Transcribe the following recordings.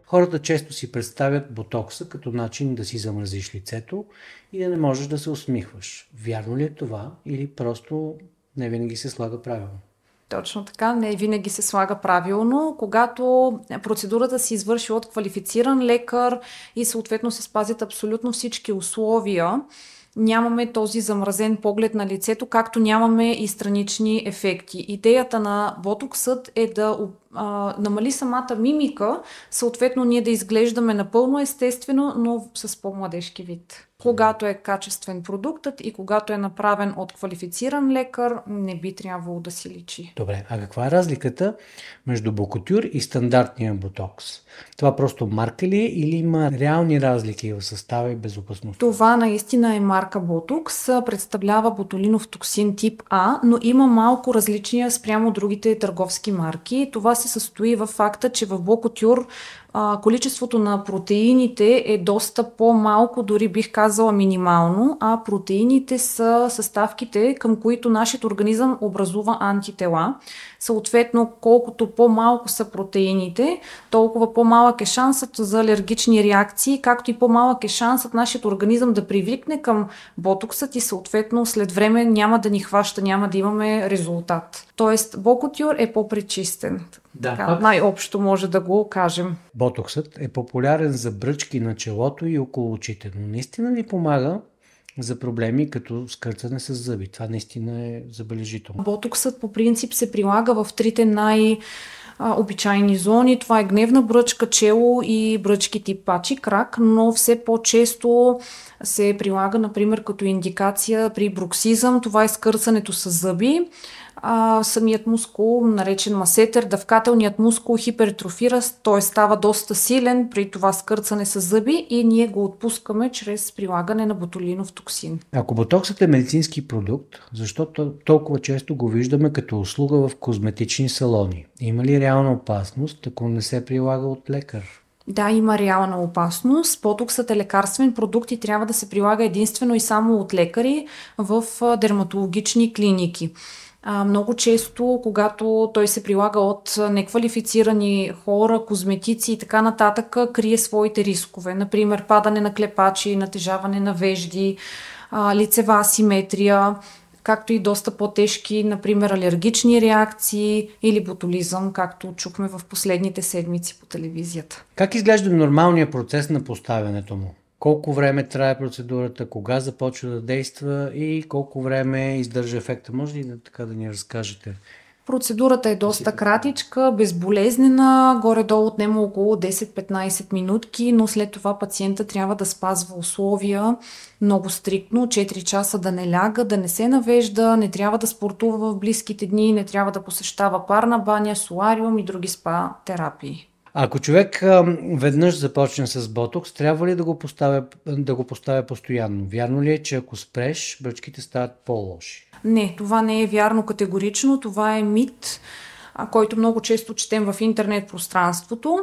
Хората често си представят ботокса като начин да си замразиш лицето и да не можеш да се усмихваш. Вярно ли е това или просто не винаги се слага правилно? Точно така, не винаги се слага правилно. Когато процедурата се извърши от квалифициран лекар и съответно се спазят абсолютно всички условия, нямаме този замразен поглед на лицето, както нямаме и странични ефекти. Идеята на ботоксът е да намали самата мимика, съответно ние да изглеждаме напълно естествено, но с по-младежки вид. Когато е качествен продуктът и когато е направен от квалифициран лекар, не би трябвало да си личи. Добре, а каква е разликата между Бокутюр и стандартния ботокс? Това просто марка ли е или има реални разлики в състава и безопасността? Това наистина е марка Ботокс, представлява ботулинов токсин тип А, но има малко различия спрямо другите търговски марки. Това се състои в факта, че в Бокутюр количеството на протеините е доста по-малко, дори бих казала минимално, а протеините са съставките, към които нашият организъм образува антитела. Съответно, колкото по-малко са протеините, толкова по-малък е шансът за алергични реакции, както и по-малък е шансът нашият организъм да привикне към ботоксът и съответно след време няма да ни хваща, няма да имаме резултат. Тоест, Бокутюр е по-пречистен. Да, най-общо може да го кажем. ботоксът е популярен за бръчки на челото и около очите, но наистина ли помага за проблеми като скърцане с зъби? Това наистина е забележително. Ботоксът по принцип се прилага в трите обичайни зони. Това е гневна бръчка, чело и бръчки тип пачи крак, но все по-често се прилага, например, като индикация при бруксизъм. Това е скърцането с зъби. Самият мускул, наречен масетер, дъвкателният мускул хипертрофира, т.е. става доста силен при това скърцане с зъби и ние го отпускаме чрез прилагане на ботулинов токсин. Ако ботоксът е медицински продукт, защото толкова често го виждаме като услуга в козметични салони? Има ли реална опасност, ако не се прилага от лекар? Да, има реална опасност. Ботоксът е лекарствен продукт и трябва да се прилага единствено и само от лекари в дерматологични клиники. Много често, когато той се прилага от неквалифицирани хора, козметици и така нататък, крие своите рискове. Например, падане на клепачи, натежаване на вежди, лицева асиметрия, както и доста по-тежки, например, алергични реакции или ботулизъм, както чухме в последните седмици по телевизията. Как изглежда нормалният процес на поставянето му? Колко време трае процедурата, кога започва да действа и колко време издържа ефекта? Може ли така да ни разкажете? Процедурата е доста кратичка, безболезнена, горе-долу отнема около 10-15 минутки, но след това пациента трябва да спазва условия много стриктно, 4 часа да не ляга, да не се навежда, не трябва да спортува в близките дни, не трябва да посещава парна баня, солариум и други спа терапии. Ако човек веднъж започне с ботокс, трябва ли да го поставя постоянно? Вярно ли е, че ако спреш, бръчките стават по-лоши? Не, това не е вярно категорично, това е мит, който много често четем в интернет пространството.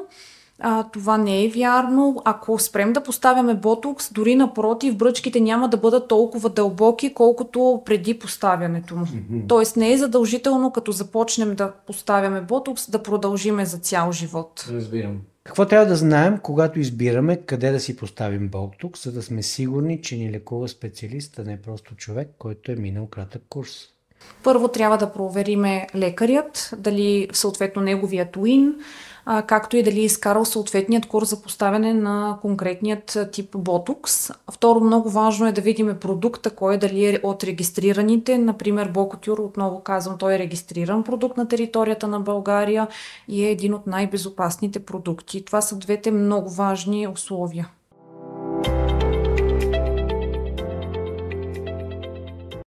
Това не е вярно. Ако спрем да поставяме ботокс, дори напротив, бръчките няма да бъдат толкова дълбоки, колкото преди поставянето му. Тоест не е задължително, като започнем да поставяме ботокс, да продължиме за цял живот. Разбирам. Какво трябва да знаем, когато избираме къде да си поставим ботокс, за да сме сигурни, че ни лекува специалист, а не просто човек, който е минал кратък курс? Първо трябва да провериме лекарят, дали съответно неговият уин, както и дали е изкарал съответният курс за поставяне на конкретният тип ботокс. Второ, много важно е да видим продукта, кой дали е от регистрираните. Например, Бокутюр, отново казвам, той е регистриран продукт на територията на България и е един от най-безопасните продукти. Това са двете много важни условия.